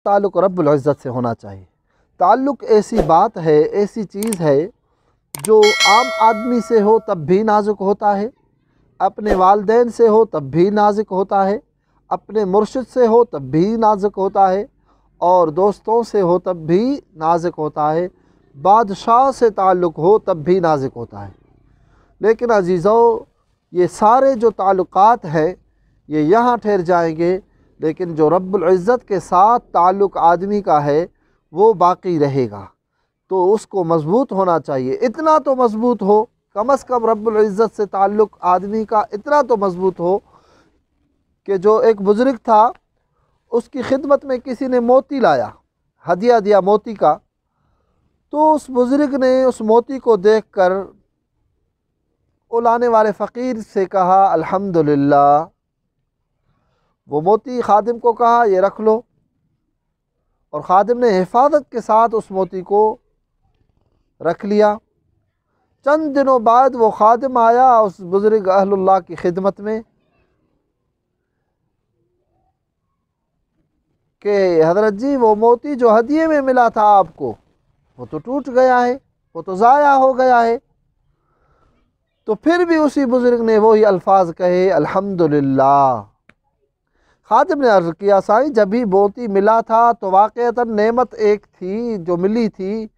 ताल्लुक़ रब्बुल इज़्ज़त से होना चाहिए। ताल्लुक़ ऐसी बात है, ऐसी चीज़ है जो आम आदमी से हो तब भी नाजुक होता है, अपने वालिदैन से हो तब भी नाजुक होता है, अपने मुर्शिद से हो तब भी नाजुक होता है, और दोस्तों से हो तब भी नाजुक होता है, बादशाह से ताल्लुक़ हो तब भी नाजुक होता है। लेकिन अज़ीज़ों, ये सारे जो ताल्लुक़ात हैं ये यहाँ ठहर जाएंगे, लेकिन जो रब्बुल इज़्ज़त के साथ ताल्लुक़ आदमी का है वो बाक़ी रहेगा। तो उसको मज़बूत होना चाहिए, इतना तो मज़बूत हो, कम अज़ कम रब्बुल इज़्ज़त से ताल्लुक़ आदमी का इतना तो मज़बूत हो कि जो एक बुज़ुर्ग था, उसकी खिदमत में किसी ने मोती लाया, हदिया दिया मोती का, तो उस बुज़ुर्ग ने उस मोती को देख कर वो लाने वाले फ़कीर से कहा अल्हम्दुलिल्लाह। वो मोती खादिम को कहा ये रख लो, और खादिम ने हिफाजत के साथ उस मोती को रख लिया। चंद दिनों बाद वो खादिम आया उस बुज़ुर्ग अहलुल्लाह की खिदमत में कि हज़रत जी, वो मोती जो हदिये में मिला था आपको वो तो टूट गया है, वो तो ज़ाया हो गया है। तो फिर भी उसी बुज़ुर्ग ने वही अल्फाज कहे अल्हम्दुलिल्लाह। खादिम ने अर्ज़ किया, साईं जब भी मोती मिला था तो वाक़अतन नेमत एक थी जो मिली थी,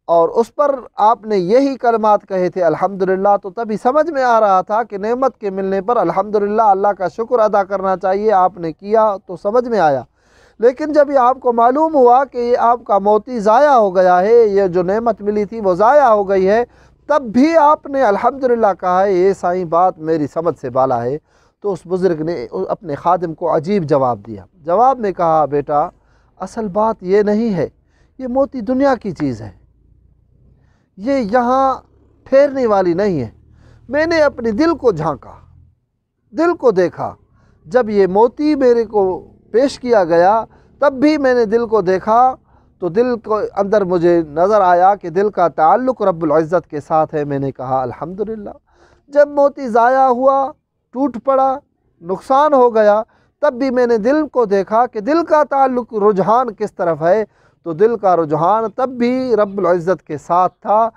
और उस पर आपने यही कलमात कहे थे अल्हम्दुलिल्लाह, तो तभी समझ में आ रहा था कि नेमत के मिलने पर अल्हम्दुलिल्लाह अल्लाह का शुक्र अदा करना चाहिए। आपने किया तो समझ में आया, लेकिन जब ये आपको मालूम हुआ कि ये आपका मोती ज़ाया हो गया है, ये जो नेमत मिली थी वो ज़ाया हो गई है, तब भी आपने अल्हम्दुलिल्लाह कहा है। ये साईं बात मेरी समझ से बाला है। तो उस बुज़ुर्ग ने अपने खादिम को अजीब जवाब दिया। जवाब में कहा, बेटा असल बात ये नहीं है, ये मोती दुनिया की चीज़ है, ये यहाँ ठहरने वाली नहीं है। मैंने अपने दिल को झांका, दिल को देखा, जब ये मोती मेरे को पेश किया गया तब भी मैंने दिल को देखा, तो दिल को अंदर मुझे नज़र आया कि दिल का ताल्लुक़ रब्बुल इज़्ज़त के साथ है। मैंने कहा अल्हम्दुलिल्लाह। जब मोती ज़ाया हुआ, टूट पड़ा, नुकसान हो गया, तब भी मैंने दिल को देखा कि दिल का ताल्लुक़ रुझान किस तरफ है, तो दिल का रुझान तब भी रब्बुल इज़्ज़त के साथ था।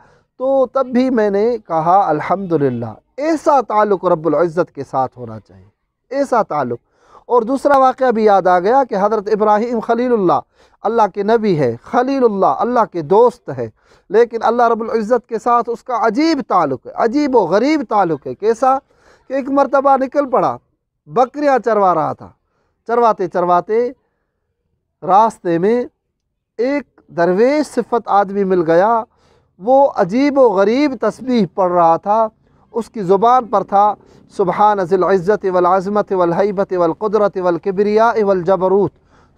तो तब भी मैंने कहा अल्हम्दुलिल्लाह। ऐसा ताल्लुक़ रब्बुल इज़्ज़त के साथ होना चाहिए, ऐसा ताल्लुक़। और दूसरा वाक़या भी याद आ गया कि हज़रत इब्राहीम खलीलुल्लाह अल्लाह के नबी है, खलीलुल्लाह अल्लाह के दोस्त है, लेकिन अल्लाह रब्बुल इज़्ज़त के साथ उसका अजीब ताल्लुक़ है, अजीब व गरीब ताल्लुक़ है। कैसा कि एक मरतबा निकल पड़ा, बकरियाँ चरवा रहा था, चरवाते चरवाते रास्ते में एक दरवेश सिफ़त आदमी मिल गया। वो अजीब व गरीब तस्बीह पढ़ रहा था, उसकी ज़ुबान पर था सुबहान ज़िल इज़्ज़ति वल अज़मति वल हैबति वल क़ुदरति वल किब्रिया वल जबरूत,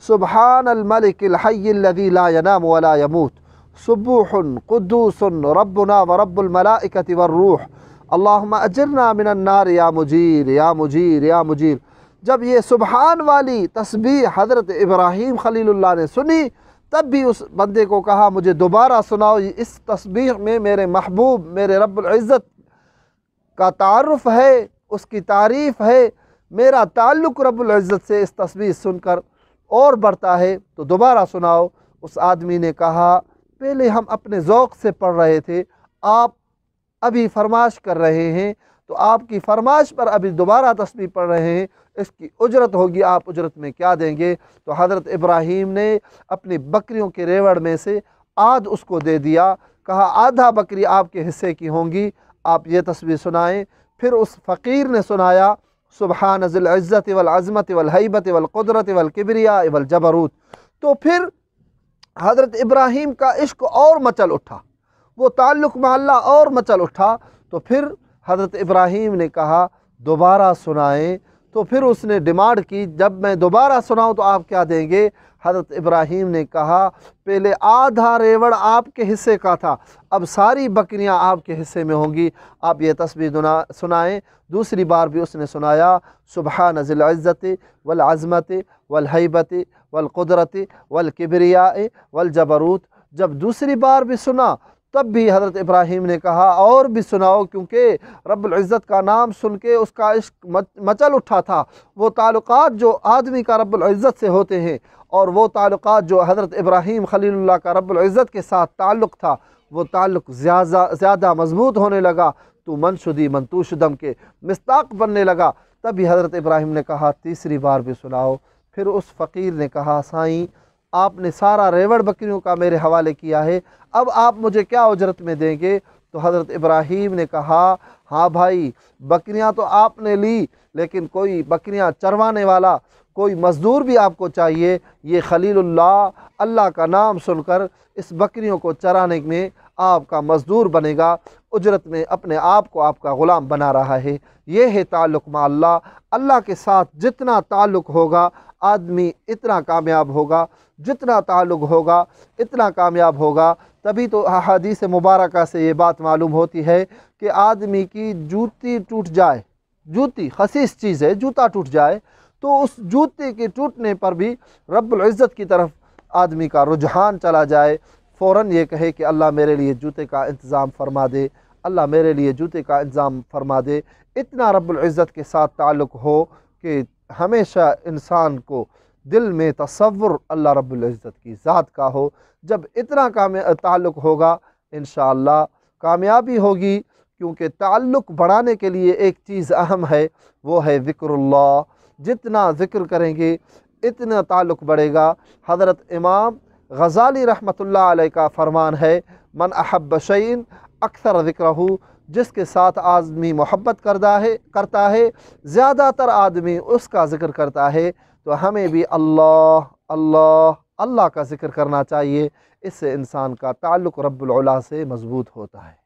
सुबहानल मलिकिल हय्यिल लज़ी ला यनामु व ला यमूत, सुब्बूहुन क़ुद्दूसुन रब्बुना व रब्बुल मलाइकति वर्रूह, अल्लाहुम्मा अजिरना मिनन नार या मुजीर या मुजीर या मुजीर। जब ये सुबहान वाली तस्बीह हज़रत इब्राहीम खलीलुल्लाह ने सुनी, तब भी उस बंदे को कहा मुझे दोबारा सुनाओ, इस तस्बीह में मेरे महबूब मेरे रब्बुल इज़्ज़त का तारुफ़ है, उसकी तारीफ़ है, मेरा ताल्लुक़ रब्बुल इज़्ज़त से इस तस्बीह सुनकर और बढ़ता है, तो दोबारा सुनाओ। उस आदमी ने कहा, पहले हम अपने ज़ौक़ से पढ़ रहे थे, आप अभी फरमाश कर रहे हैं, तो आपकी फरमाश पर अभी दोबारा तस्बीह पढ़ रहे हैं, इसकी उजरत होगी, आप उजरत में क्या देंगे? तो हज़रत इब्राहीम ने अपनी बकरियों के रेवड़ में से आध उसको दे दिया, कहा आधा बकरी आपके हिस्से की होंगी, आप ये तस्बीह सुनाएं। फिर उस फ़कीर ने सुनाया सुबहान ज़िल इज़्ज़ति वल अज़मति वल हैबति वल क़ुदरति वल किब्रिया वल जबरूत। तो फिर हज़रत इब्राहीम का इश्क और मचल उठा, वो ताल्लुक़ में अल्लाह और मचल उठा। तो फिर हज़रत इब्राहीम ने कहा दोबारा सुनाएं। तो फिर उसने डिमांड की, जब मैं दोबारा सुनाऊं तो आप क्या देंगे? हज़रत इब्राहीम ने कहा पहले आधा रेवड़ आपके हिस्से का था, अब सारी बकरियां आपके हिस्से में होंगी, आप ये तस्बीह सुनाएं। दूसरी बार भी उसने सुनाया सुबहान ज़िल इज़्ज़ति वल अज़मति वल हैबति वल क़ुदरति वल किब्रिया वल जबरूत। जब दूसरी बार भी सुना तब भी हज़रत इब्राहीम ने कहा और भी सुनाओ, क्योंकि रब्बुल इज़्ज़त का नाम सुन के उसका इश्क मचल उठा था। वो ताल्लुकात जो आदमी का रब्बुल इज़्ज़त से होते हैं और वो ताल्लुकात जो हज़रत इब्राहीम खलीलुल्लाह का रब्बुल इज़्ज़त के साथ ताल्लुक़ था, वो ताल्लुक़ ज़्यादा मज़बूत होने लगा। तो मनशुदी मंतूशदम के मिस्ताक बनने लगा। तभी हज़रत इब्राहीम ने कहा तीसरी बार भी सुनाओ। फिर उस फ़कीर ने कहा साईं, आपने सारा रेवड़ बकरियों का मेरे हवाले किया है, अब आप मुझे क्या उजरत में देंगे? तो हज़रत इब्राहीम ने कहा हाँ भाई, बकरियां तो आपने ली, लेकिन कोई बकरियां चरवाने वाला, कोई मज़दूर भी आपको चाहिए। ये खलीलुल्लाह अल्लाह का नाम सुनकर इस बकरियों को चराने में आपका मज़दूर बनेगा, उजरत में अपने आप को आपका ग़ुलाम बना रहा है। ये है ताल्लुक़ मा अल्लाह। अल्लाह के साथ जितना ताल्लुक़ होगा आदमी इतना कामयाब होगा, जितना ताल्लुक़ होगा इतना कामयाब होगा। तभी तो हदीस मुबारका से ये बात मालूम होती है कि आदमी की जूती टूट जाए, जूती खसीस चीज़ है, जूता टूट जाए तो उस जूते के टूटने पर भी रब्बुल इज़्ज़त की तरफ आदमी का रुझान चला जाए, फ़ौरन ये कहे कि अल्लाह मेरे लिए जूते का इंतज़ाम फ़रमा दे, अल्लाह मेरे लिए जूते का इंतज़ाम फ़रमा दे। इतना रब्बुल इज़्ज़त के साथ ताल्लुक़ हो कि हमेशा इंसान को दिल में तसव्वुर अल्लाह रब्बुल इज़्ज़त की ज़ात का हो। जब इतना ताल्लुक़ होगा इंशाअल्लाह कामयाबी होगी, क्योंकि ताल्लुक़ बढ़ाने के लिए एक चीज़ अहम है, वो है ज़िक्रुल्लाह। जितना ज़िक्र करेंगे इतना ताल्लुक़ बढ़ेगा। हज़रत इमाम गज़ाली रहमतुल्लाह अलैह का फ़रमान है, मन अहब्ब शैइन अक्सर ज़िक्रहू, जिसके साथ आदमी मोहब्बत करता है ज़्यादातर आदमी उसका ज़िक्र करता है। तो हमें भी अल्लाह अल्लाह अल्लाह का ज़िक्र करना चाहिए। इससे इंसान का ताल्लुक़ रब्बुल उला से मज़बूत होता है।